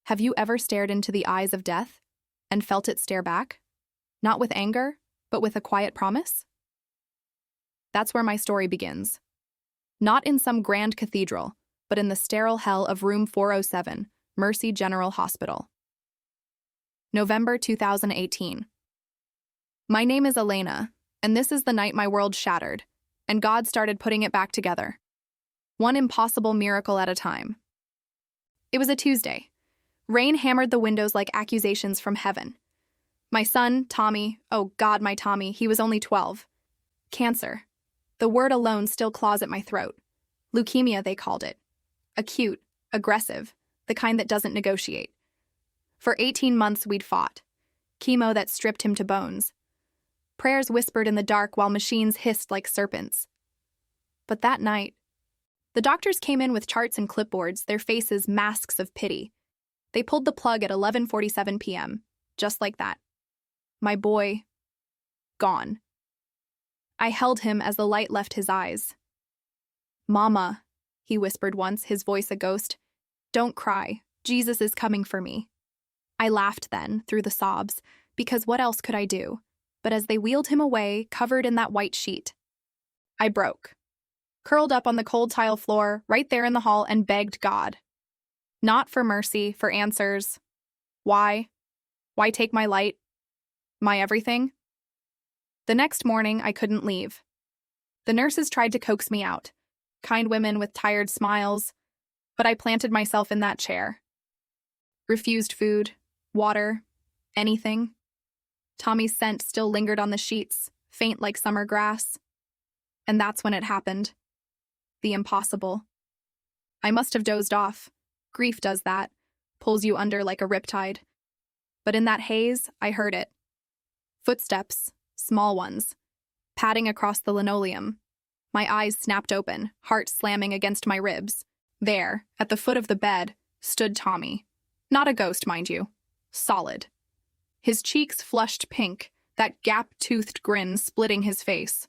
Have you ever stared into the eyes of death and felt it stare back? Not with anger, but with a quiet promise? That's where my story begins. Not in some grand cathedral, but in the sterile hell of room 407, Mercy General Hospital. November 2018. My name is Elena, and this is the night my world shattered, and God started putting it back together. One impossible miracle at a time. It was a Tuesday. Rain hammered the windows like accusations from heaven. My son, Tommy, oh God, my Tommy, he was only 12. Cancer. The word alone still claws at my throat. Leukemia, they called it. Acute, aggressive, the kind that doesn't negotiate. For 18 months we'd fought. Chemo that stripped him to bones. Prayers whispered in the dark while machines hissed like serpents. But that night, the doctors came in with charts and clipboards, their faces masks of pity. They pulled the plug at 11:47 p.m., just like that. My boy, gone. I held him as the light left his eyes. "Mama," he whispered once, his voice a ghost, "don't cry. Jesus is coming for me." I laughed then, through the sobs, because what else could I do? But as they wheeled him away, covered in that white sheet, I broke. Curled up on the cold tile floor, right there in the hall, and begged God. Not for mercy, for answers. Why? Why take my light? My everything? The next morning, I couldn't leave. The nurses tried to coax me out, kind women with tired smiles, but I planted myself in that chair. Refused food, water, anything. Tommy's scent still lingered on the sheets, faint like summer grass. And that's when it happened. The impossible. I must have dozed off. Grief does that, pulls you under like a riptide. But in that haze, I heard it. Footsteps, small ones, padding across the linoleum. My eyes snapped open, heart slamming against my ribs. There, at the foot of the bed, stood Tommy. Not a ghost, mind you. Solid. His cheeks flushed pink, that gap-toothed grin splitting his face.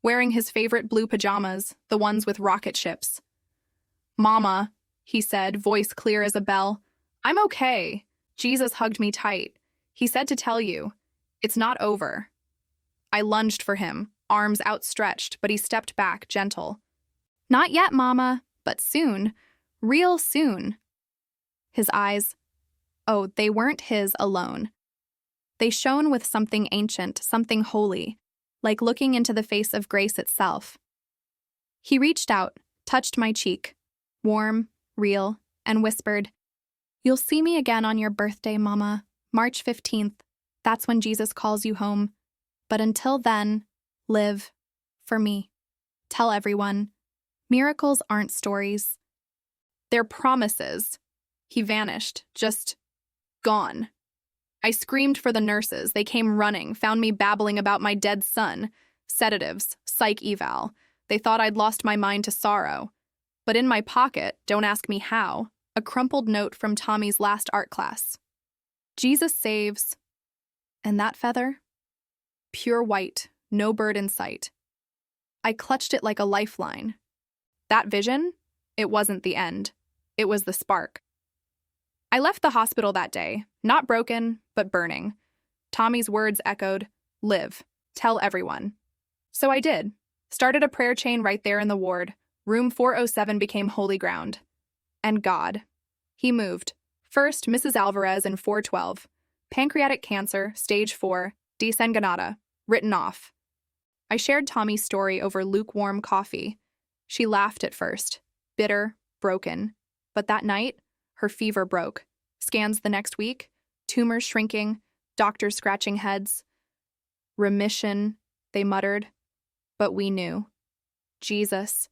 Wearing his favorite blue pajamas, the ones with rocket ships. "Mama," he said, voice clear as a bell. "I'm okay." Jesus hugged me tight. He said to tell you, it's not over. I lunged for him, arms outstretched, but he stepped back, gentle. "Not yet, Mama, but soon. Real soon." His eyes, oh, they weren't his alone. They shone with something ancient, something holy, like looking into the face of grace itself. He reached out, touched my cheek, warm, real, and whispered, "You'll see me again on your birthday, Mama, March 15th. That's when Jesus calls you home. But until then, live for me. Tell everyone, miracles aren't stories. They're promises." He vanished, just gone. I screamed for the nurses. They came running, found me babbling about my dead son, sedatives, psych eval. They thought I'd lost my mind to sorrow. But in my pocket, don't ask me how, a crumpled note from Tommy's last art class. "Jesus saves." And that feather? Pure white, no bird in sight. I clutched it like a lifeline. That vision? It wasn't the end. It was the spark. I left the hospital that day, not broken, but burning. Tommy's words echoed, "Live. Tell everyone." So I did. Started a prayer chain right there in the ward. Room 407 became holy ground. And God. He moved. First, Mrs. Alvarez in 412. Pancreatic cancer, stage 4, desanguinata, written off. I shared Tommy's story over lukewarm coffee. She laughed at first, bitter, broken. But that night, her fever broke. Scans the next week, tumors shrinking, doctors scratching heads. "Remission," they muttered. But we knew. Jesus.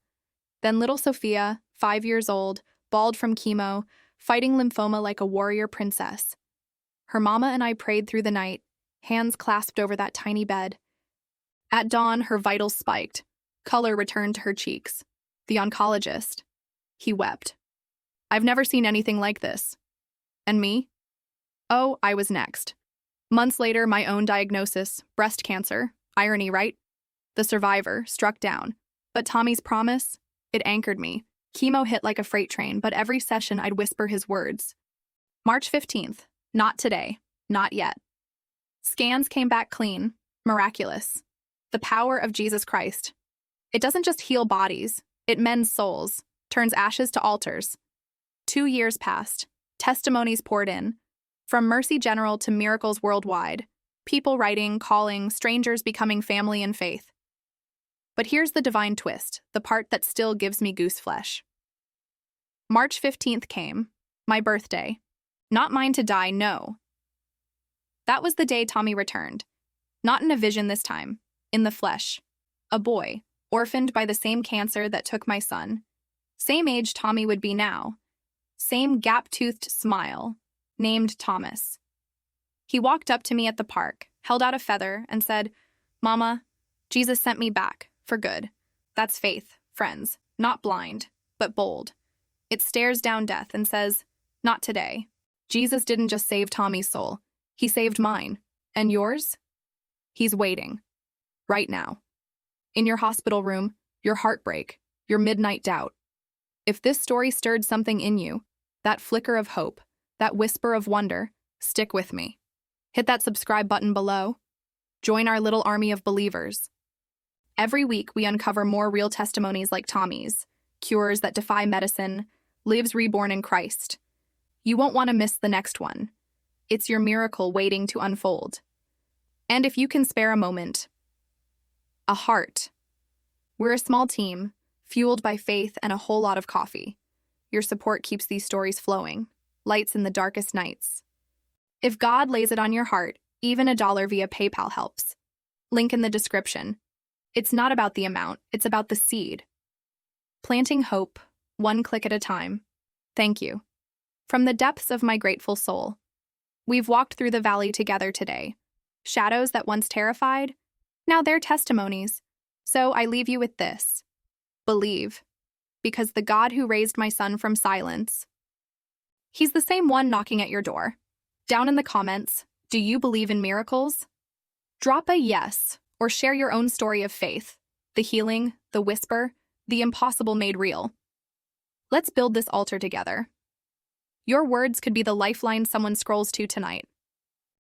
Then little Sophia, 5 years old, bald from chemo, fighting lymphoma like a warrior princess. Her mama and I prayed through the night, hands clasped over that tiny bed. At dawn, her vitals spiked. Color returned to her cheeks. The oncologist. He wept. "I've never seen anything like this." And me? Oh, I was next. Months later, my own diagnosis, breast cancer. Irony, right? The survivor, struck down. But Tommy's promise? It anchored me. Chemo hit like a freight train, but every session I'd whisper his words. March 15th. Not today. Not yet. Scans came back clean. Miraculous. The power of Jesus Christ. It doesn't just heal bodies, it mends souls, turns ashes to altars. 2 years passed. Testimonies poured in. From Mercy General to miracles worldwide. People writing, calling, strangers becoming family in faith. But here's the divine twist, the part that still gives me goose flesh. March 15th came. My birthday. Not mine to die, no. That was the day Tommy returned. Not in a vision this time, in the flesh. A boy, orphaned by the same cancer that took my son. Same age Tommy would be now. Same gap-toothed smile, named Thomas. He walked up to me at the park, held out a feather, and said, "Mama, Jesus sent me back, for good. That's faith, friends, not blind, but bold. It stares down death and says, 'Not today.' Jesus didn't just save Tommy's soul, he saved mine. And yours? He's waiting. Right now. In your hospital room, your heartbreak, your midnight doubt. If this story stirred something in you, that flicker of hope, that whisper of wonder, stick with me. Hit that subscribe button below. Join our little army of believers. Every week, we uncover more real testimonies like Tommy's, cures that defy medicine, lives reborn in Christ. You won't want to miss the next one. It's your miracle waiting to unfold. And if you can spare a moment, a heart. We're a small team, fueled by faith and a whole lot of coffee. Your support keeps these stories flowing, lights in the darkest nights. If God lays it on your heart, even $1 via PayPal helps. Link in the description. It's not about the amount, it's about the seed. Planting hope, one click at a time. Thank you. From the depths of my grateful soul. We've walked through the valley together today. Shadows that once terrified, now they're testimonies. So I leave you with this. Believe. Because the God who raised my son from silence, he's the same one knocking at your door. Down in the comments, do you believe in miracles? Drop a yes, or share your own story of faith, the healing, the whisper, the impossible made real. Let's build this altar together. Your words could be the lifeline someone scrolls to tonight.